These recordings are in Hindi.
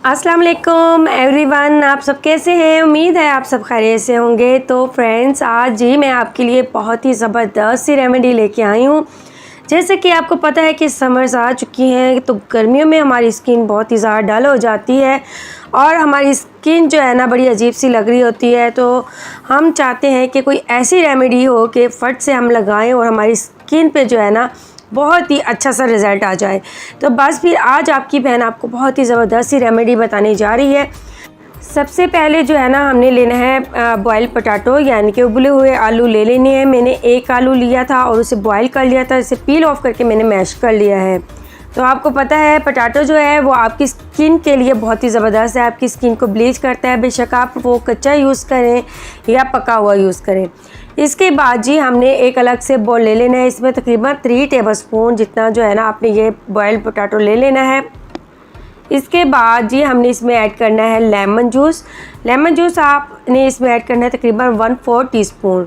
अस्सलाम वालेकुम एवरीवन, आप सब कैसे हैं। उम्मीद है आप सब खैरियत से होंगे। तो फ्रेंड्स, आज जी मैं आपके लिए बहुत ही ज़बरदस्त सी रेमेडी लेके आई हूँ। जैसे कि आपको पता है कि समर्स आ चुकी हैं, तो गर्मियों में हमारी स्किन बहुत ही ज़्यादा डल हो जाती है और हमारी स्किन जो है ना बड़ी अजीब सी लग रही होती है। तो हम चाहते हैं कि कोई ऐसी रेमेडी हो कि फट से हम लगाएं और हमारी स्किन पे जो है ना बहुत ही अच्छा सा रिज़ल्ट आ जाए। तो बस फिर आज आपकी बहन आपको बहुत ही ज़बरदस्त सी रेमेडी बताने जा रही है। सबसे पहले जो है ना हमने लेना है बॉयल पोटैटो, यानी कि उबले हुए आलू ले लेने हैं। मैंने एक आलू लिया था और उसे बॉयल कर लिया था, इसे पील ऑफ करके मैंने मैश कर लिया है। तो आपको पता है पोटैटो जो है वो आपकी स्किन के लिए बहुत ही ज़बरदस्त है, आपकी स्किन को ब्लीच करता है, बेशक आप वो कच्चा यूज़ करें या पका हुआ यूज़ करें। इसके बाद जी हमने एक अलग से बोल ले लेना है, इसमें तकरीबन 3 टेबलस्पून जितना जो है ना आपने ये बॉयल्ड पोटैटो ले लेना है। इसके बाद जी हमने इसमें ऐड करना है लेमन जूस। लेमन जूस आपने इसमें ऐड करना है तकरीबन 1/4 टीस्पून।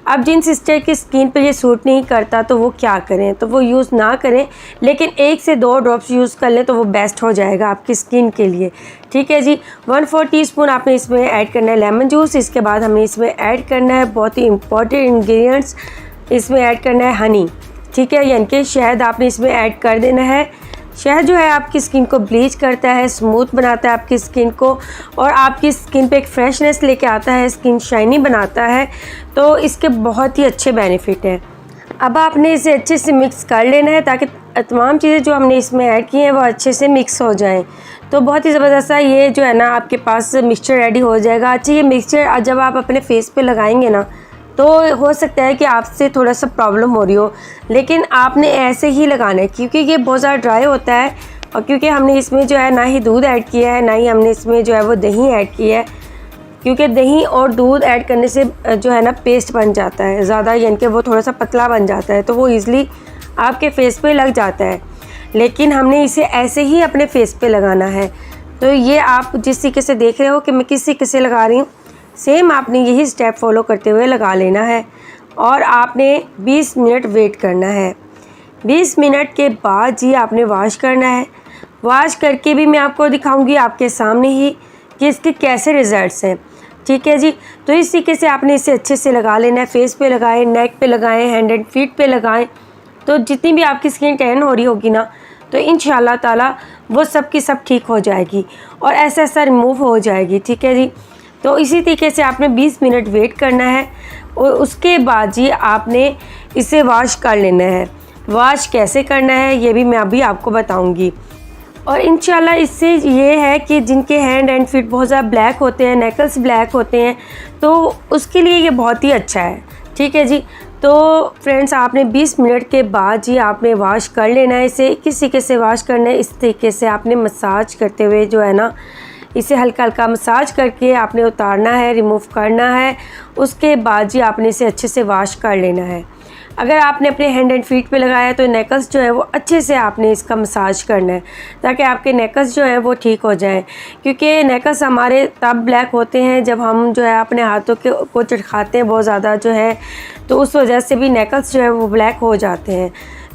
अब जिन सिस्टर की स्किन पे ये सूट नहीं करता तो वो क्या करें, तो वो यूज़ ना करें, लेकिन 1 से 2 ड्रॉप्स यूज़ कर लें तो वो बेस्ट हो जाएगा आपकी स्किन के लिए। ठीक है जी, 1/4 टीस्पून आपने इसमें ऐड करना है लेमन जूस। इसके बाद हमने इसमें ऐड करना है बहुत ही इंपॉर्टेंट इंग्रेडिएंट्स, इसमें ऐड करना है हनी। ठीक है, यानी कि शहद आपने इसमें ऐड कर देना है। शहद जो है आपकी स्किन को ब्लीच करता है, स्मूथ बनाता है आपकी स्किन को और आपकी स्किन पे एक फ्रेशनेस लेके आता है, स्किन शाइनी बनाता है। तो इसके बहुत ही अच्छे बेनिफिट हैं। अब आपने इसे अच्छे से मिक्स कर लेना है ताकि तमाम चीज़ें जो हमने इसमें ऐड की हैं वो अच्छे से मिक्स हो जाएं। तो बहुत ही ज़बरदस्त सा ये जो है ना आपके पास मिक्सचर रेडी हो जाएगा। अच्छा, ये मिक्सचर जब आप अपने फेस पे लगाएंगे ना तो हो सकता है कि आपसे थोड़ा सा प्रॉब्लम हो रही हो, लेकिन आपने ऐसे ही लगाना है क्योंकि ये बहुत ज़्यादा ड्राई होता है और क्योंकि हमने इसमें जो है ना ही दूध ऐड किया है ना ही हमने इसमें जो है वो दही ऐड किया है, क्योंकि दही और दूध ऐड करने से जो है ना पेस्ट बन जाता है ज़्यादा, यानी कि वो थोड़ा सा पतला बन जाता है तो वो ईज़िली आपके फेस पे लग जाता है। लेकिन हमने इसे ऐसे ही अपने फेस पे लगाना है। तो ये आप जिस तरीके से देख रहे हो कि मैं किस तरीके से लगा रही हूँ, सेम आपने यही स्टेप फॉलो करते हुए लगा लेना है और आपने 20 मिनट वेट करना है। 20 मिनट के बाद जी आपने वॉश करना है। वॉश करके भी मैं आपको दिखाऊंगी आपके सामने ही कि इसके कैसे रिज़ल्ट्स हैं। ठीक है जी, तो इस तरीके से आपने इसे अच्छे से लगा लेना है। फेस पे लगाएं, नेक पे लगाएं, हैंड एंड फीट पे लगाएं। तो जितनी भी आपकी स्किन टैन हो रही होगी ना तो इंशाल्लाह ताला वो सब की सब ठीक हो जाएगी और ऐसा रिमूव हो जाएगी। ठीक है जी, तो इसी तरीके से आपने 20 मिनट वेट करना है और उसके बाद जी आपने इसे वॉश कर लेना है। वॉश कैसे करना है ये भी मैं अभी आपको बताऊंगी। और इंशाल्लाह इससे ये है कि जिनके हैंड एंड फीट बहुत ज़्यादा ब्लैक होते हैं, नेकल्स ब्लैक होते हैं, तो उसके लिए ये बहुत ही अच्छा है। ठीक है जी, तो फ्रेंड्स आपने 20 मिनट के बाद जी आपने वॉश कर लेना है। इसे किस तरीके से वॉश करना है, इस तरीके से आपने मसाज करते हुए जो है ना इसे हल्का हल्का मसाज करके आपने उतारना है, रिमूव करना है। उसके बाद जी आपने इसे अच्छे से वॉश कर लेना है। अगर आपने अपने हैंड एंड फीट पे लगाया है तो नेकल्स जो है वो अच्छे से आपने इसका मसाज करना है ताकि आपके नेकल्स जो है वो ठीक हो जाएं, क्योंकि नेकल्स हमारे तब ब्लैक होते हैं जब हम जो है अपने हाथों के को चिटकाते हैं बहुत ज़्यादा जो है, तो उस वजह से भी नेकल्स जो है वो ब्लैक हो जाते हैं।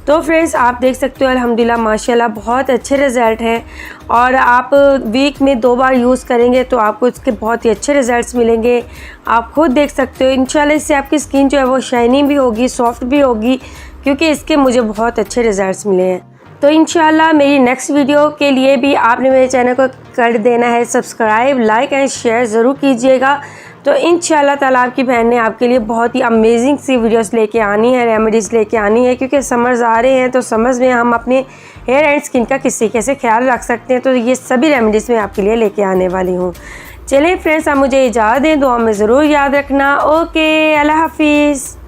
तो फ्रेंड्स आप देख सकते हो अल्हम्दुलिल्लाह माशाल्लाह बहुत अच्छे रिज़ल्ट हैं और आप वीक में 2 बार यूज़ करेंगे तो आपको इसके बहुत ही अच्छे रिज़ल्ट्स मिलेंगे। आप खुद देख सकते हो इंशाल्लाह इससे आपकी स्किन जो है वो शाइनी भी होगी, सॉफ्ट भी होगी, क्योंकि इसके मुझे बहुत अच्छे रिज़ल्ट्स मिले हैं। तो इंशाल्लाह मेरी नेक्स्ट वीडियो के लिए भी आपने मेरे चैनल को कर देना है सब्सक्राइब, लाइक एंड शेयर ज़रूर कीजिएगा। तो इंशाल्लाह ताला आपकी बहन ने आपके लिए बहुत ही अमेजिंग सी वीडियोस लेके आनी है, रेमेडीज़ लेके आनी है, क्योंकि समर्स आ रहे हैं तो समर्स में हम अपने हेयर एंड स्किन का किस तरीके से ख्याल रख सकते हैं, तो ये सभी रेमेडीज़ मैं आपके लिए लेके आने वाली हूँ। चलिए फ्रेंड्स, आप मुझे इजाज़त दें, दुआ में ज़रूर याद रखना। ओके, अल्लाह हाफिज़।